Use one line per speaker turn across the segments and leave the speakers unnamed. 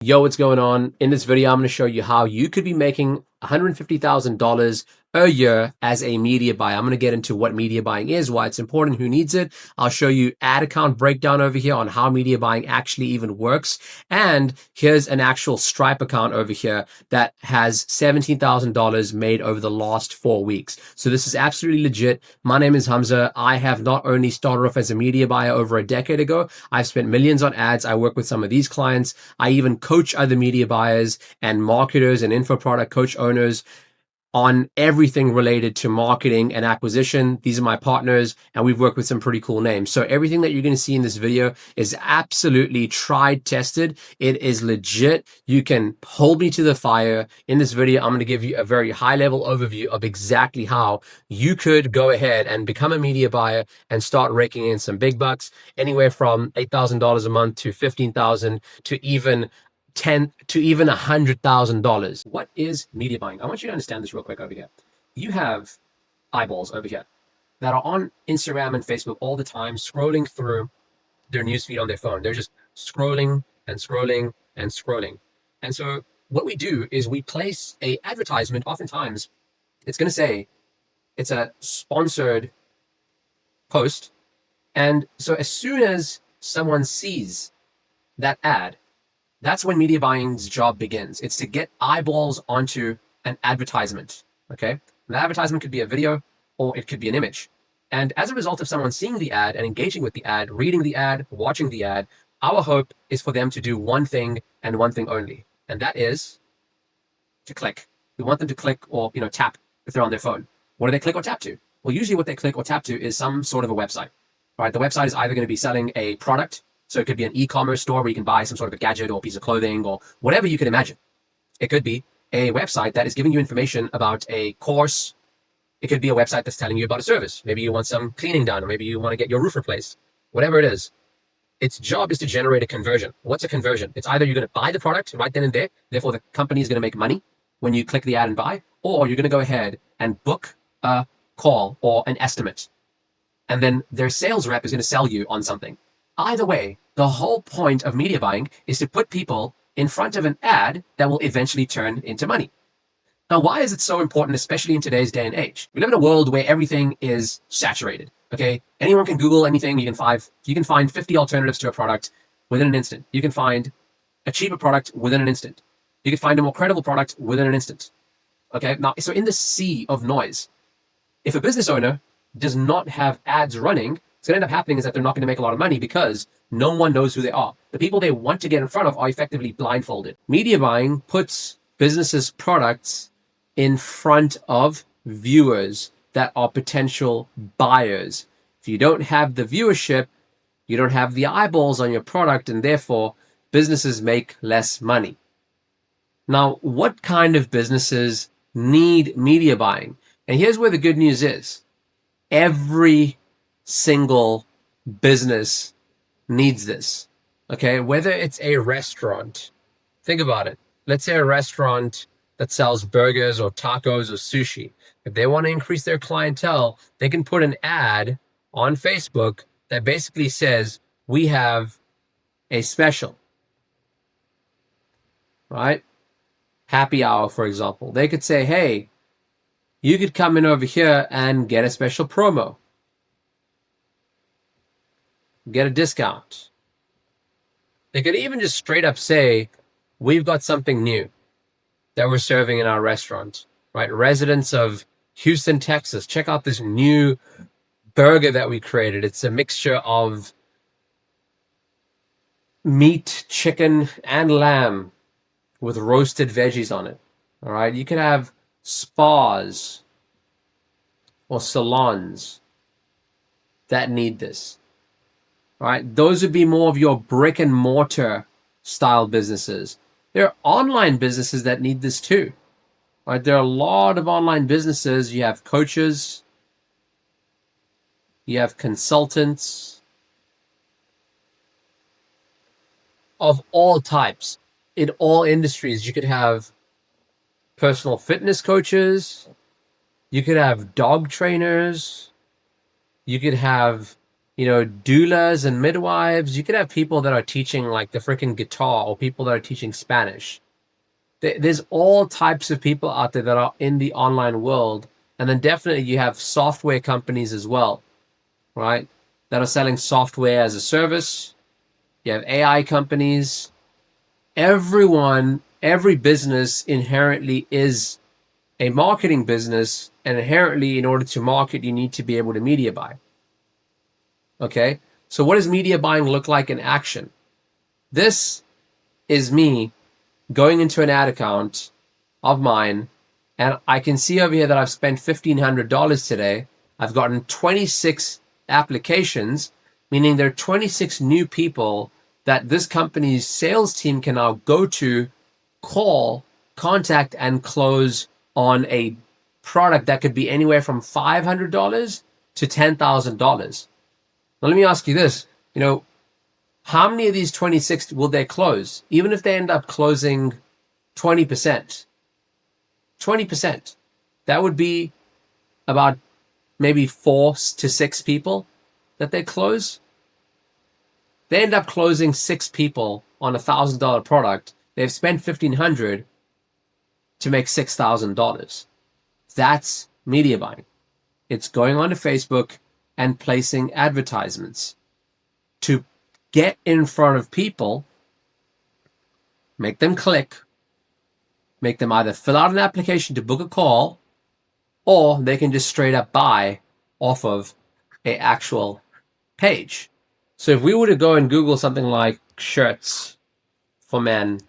Yo, what's going on? In this video, I'm going to show you how you could be making $150,000 a year as a media buyer. I'm going to get into what media buying is, why it's important, who needs it. I'll show you ad account breakdown over here on how media buying actually even works. And here's an actual Stripe account over here that has $17,000 made over the last 4 weeks. So this is absolutely legit. My name is Hamza. I have not only started off as a media buyer over a decade ago, I've spent millions on ads. I work with some of these clients. I even coach other media buyers and marketers and info product coach owners on everything related to marketing and acquisition. These are my partners, and we've worked with some pretty cool names. So everything that you're going to see in this video is absolutely tried, tested. It is legit. You can hold me to the fire. In this video, I'm going to give you a very high level overview of exactly how you could go ahead and become a media buyer and start raking in some big bucks, anywhere from $8,000 a month to $15,000 to even $100,000. What is media buying? I want you to understand this real quick over here. You have eyeballs over here that are on Instagram and Facebook all the time, scrolling through their newsfeed on their phone. They're just scrolling and scrolling and scrolling. And so what we do is we place a advertisement. Oftentimes it's going to say it's a sponsored post. And so as soon as someone sees that ad, that's when media buying's job begins. It's to get eyeballs onto an advertisement, okay? The advertisement could be a video or it could be an image. And as a result of someone seeing the ad and engaging with the ad, reading the ad, watching the ad, our hope is for them to do one thing and one thing only. And that is to click. We want them to click or, tap if they're on their phone. What do they click or tap to? Well, usually what they click or tap to is some sort of a website, right? The website is either going to be selling a product. So it could be an e-commerce store where you can buy some sort of a gadget or piece of clothing or whatever you can imagine. It could be a website that is giving you information about a course. It could be a website that's telling you about a service. Maybe you want some cleaning done, or maybe you want to get your roof replaced. Whatever it is, its job is to generate a conversion. What's a conversion? It's either you're going to buy the product right then and there, therefore the company is going to make money when you click the ad and buy, or you're going to go ahead and book a call or an estimate. And then their sales rep is going to sell you on something. Either way, the whole point of media buying is to put people in front of an ad that will eventually turn into money. Now, why is it so important, especially in today's day and age? We live in a world where everything is saturated, okay? Anyone can Google anything. You can find 50 alternatives to a product within an instant. You can find a cheaper product within an instant. You can find a more credible product within an instant, okay? Now, so in the sea of noise, if a business owner does not have ads running, what's going to end up happening is that they're not going to make a lot of money because no one knows who they are. The people they want to get in front of are effectively blindfolded. Media buying puts businesses' products in front of viewers that are potential buyers. If you don't have the viewership, you don't have the eyeballs on your product, and therefore businesses make less money. Now, what kind of businesses need media buying? And here's where the good news is. Every single business needs this, okay? Whether it's a restaurant, think about it. Let's say a restaurant that sells burgers or tacos or sushi. If they want to increase their clientele, they can put an ad on Facebook that basically says, we have a special, right? Happy hour, for example. They could say, hey, you could come in over here and get a special promo. Get a discount. They could even just straight up say, we've got something new that we're serving in our restaurant, right? Residents of Houston, Texas, check out this new burger that we created. It's a mixture of meat, chicken, and lamb with roasted veggies on it, all right? You could have spas or salons that need this. All right, those would be more of your brick and mortar style businesses. There are online businesses that need this too. All right, there are a lot of online businesses. You have coaches, you have consultants of all types in all industries. You could have personal fitness coaches, you could have dog trainers, you could have doulas and midwives. You could have people that are teaching like the freaking guitar, or people that are teaching Spanish. There's all types of people out there that are in the online world. And then definitely you have software companies as well, right? That are selling software as a service. You have AI companies. Every business inherently is a marketing business, and inherently, in order to market, you need to be able to media buy. Okay? So what does media buying look like in action? This is me going into an ad account of mine, and I can see over here that I've spent $1,500 today. I've gotten 26 applications, meaning there are 26 new people that this company's sales team can now go to, call, contact, and close on a product that could be anywhere from $500 to $10,000. Now, let me ask you this. How many of these 26 will they close? Even if they end up closing 20%. 20%. That would be about maybe 4 to 6 people that they close. They end up closing 6 people on $1,000 product. They've spent $1,500 to make $6,000. That's media buying. It's going onto Facebook and placing advertisements to get in front of people, make them click, make them either fill out an application to book a call, or they can just straight up buy off of an actual page. So if we were to go and Google something like shirts for men,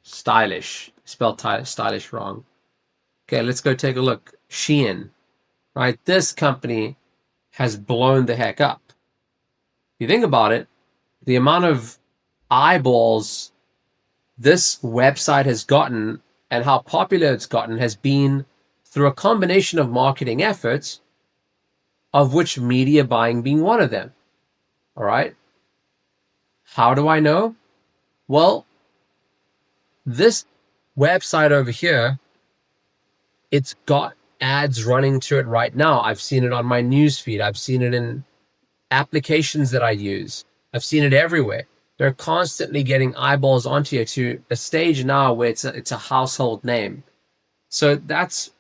stylish, spelled stylish wrong. Okay, let's go take a look. Shein, right? This company has blown the heck up. If you think about it, the amount of eyeballs this website has gotten and how popular it's gotten has been through a combination of marketing efforts, of which media buying being one of them. All right. How do I know? Well, this website over here, it's got ads running to it right now. I've seen it on my news feed. I've seen it in applications that I use. I've seen it everywhere. They're constantly getting eyeballs onto you to a stage now where it's a household name. So that's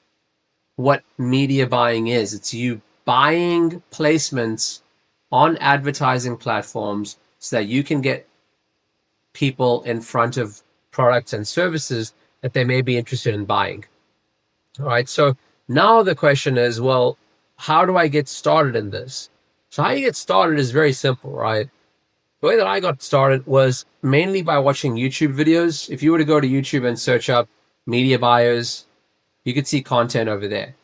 what media buying is. It's you buying placements on advertising platforms so that you can get people in front of products and services that they may be interested in buying. All right. So now the question is, well, how do I get started in this? So how you get started is very simple, right? The way that I got started was mainly by watching YouTube videos. If you were to go to YouTube and search up media buyers, you could see content over there.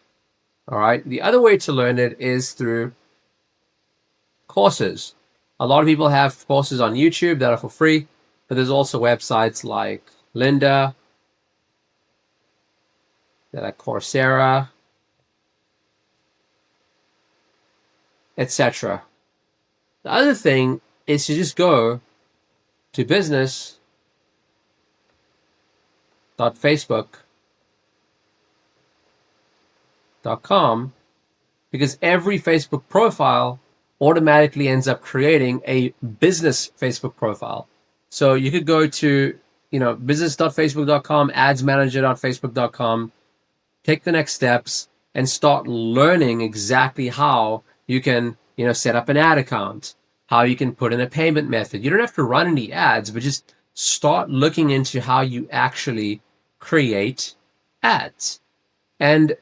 All right. The other way to learn it is through courses. A lot of people have courses on YouTube that are for free, but there's also websites like Lynda, like Coursera, etc. The other thing is to just go to business.facebook.com, because every Facebook profile automatically ends up creating a business Facebook profile. So you could go to, business.facebook.com, adsmanager.facebook.com, take the next steps and start learning exactly how you can, set up an ad account, how you can put in a payment method. You don't have to run any ads, but just start looking into how you actually create ads. And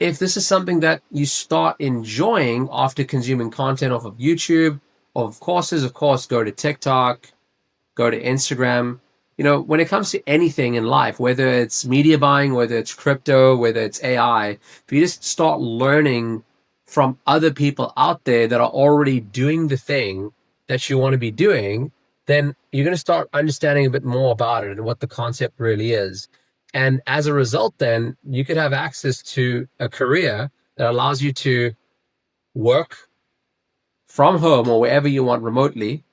if this is something that you start enjoying after consuming content off of YouTube, of courses, of course, go to TikTok, go to Instagram. When it comes to anything in life, whether it's media buying, whether it's crypto, whether it's AI, if you just start learning from other people out there that are already doing the thing that you want to be doing, then you're going to start understanding a bit more about it and what the concept really is. And as a result, then you could have access to a career that allows you to work from home or wherever you want remotely.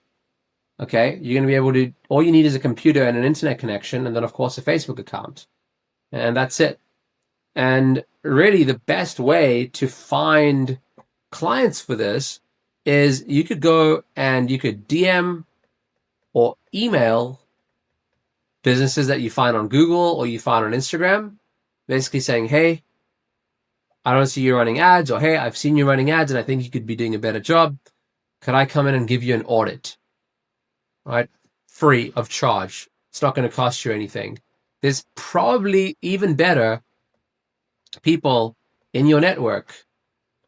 Okay, you're going to be able to, all you need is a computer and an internet connection, and then, of course, a Facebook account. And that's it. And really, the best way to find clients for this is you could go and you could DM or email businesses that you find on Google or you find on Instagram, basically saying, hey, I don't see you running ads, or hey, I've seen you running ads and I think you could be doing a better job. Could I come in and give you an audit? Right? Free of charge. It's not going to cost you anything. There's probably even better people in your network,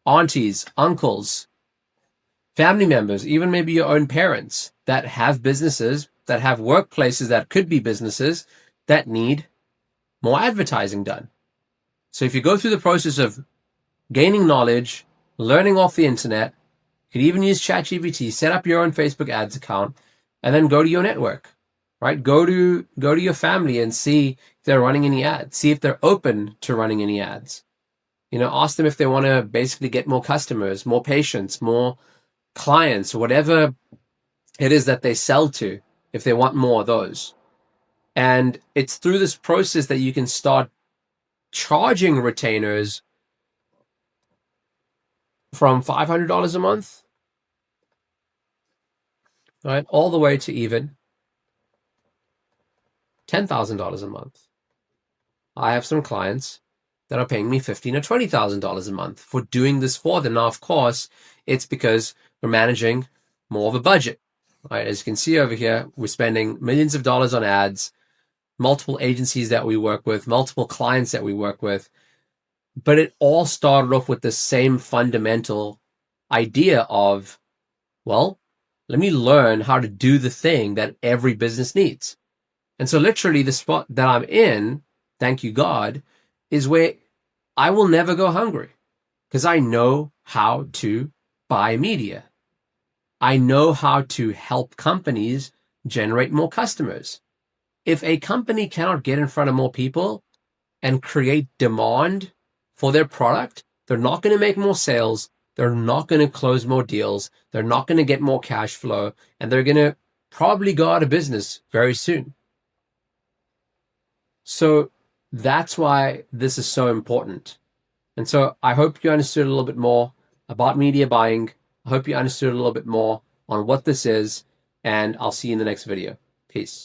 aunties, uncles, family members, even maybe your own parents that have businesses, that have workplaces that could be businesses that need more advertising done. So if you go through the process of gaining knowledge, learning off the internet, you could even use ChatGPT, set up your own Facebook ads account, and then go to your network, right? Go to your family and see if they're running any ads. See if they're open to running any ads. Ask them if they want to basically get more customers, more patients, more clients, whatever it is that they sell to, if they want more of those. And it's through this process that you can start charging retainers from $500 a month, right, all the way to even $10,000 a month. I have some clients that are paying me $15,000 or $20,000 a month for doing this for them. Now, of course, it's because we're managing more of a budget, right? As you can see over here, we're spending millions of dollars on ads, multiple agencies that we work with, multiple clients that we work with. But it all started off with the same fundamental idea of, well, let me learn how to do the thing that every business needs. And so literally the spot that I'm in, thank you God, is where I will never go hungry because I know how to buy media. I know how to help companies generate more customers. If a company cannot get in front of more people and create demand for their product, they're not going to make more sales. They're not going to close more deals. They're not going to get more cash flow, and they're going to probably go out of business very soon. So that's why this is so important. And so I hope you understood a little bit more about media buying. I hope you understood a little bit more on what this is, and I'll see you in the next video. Peace.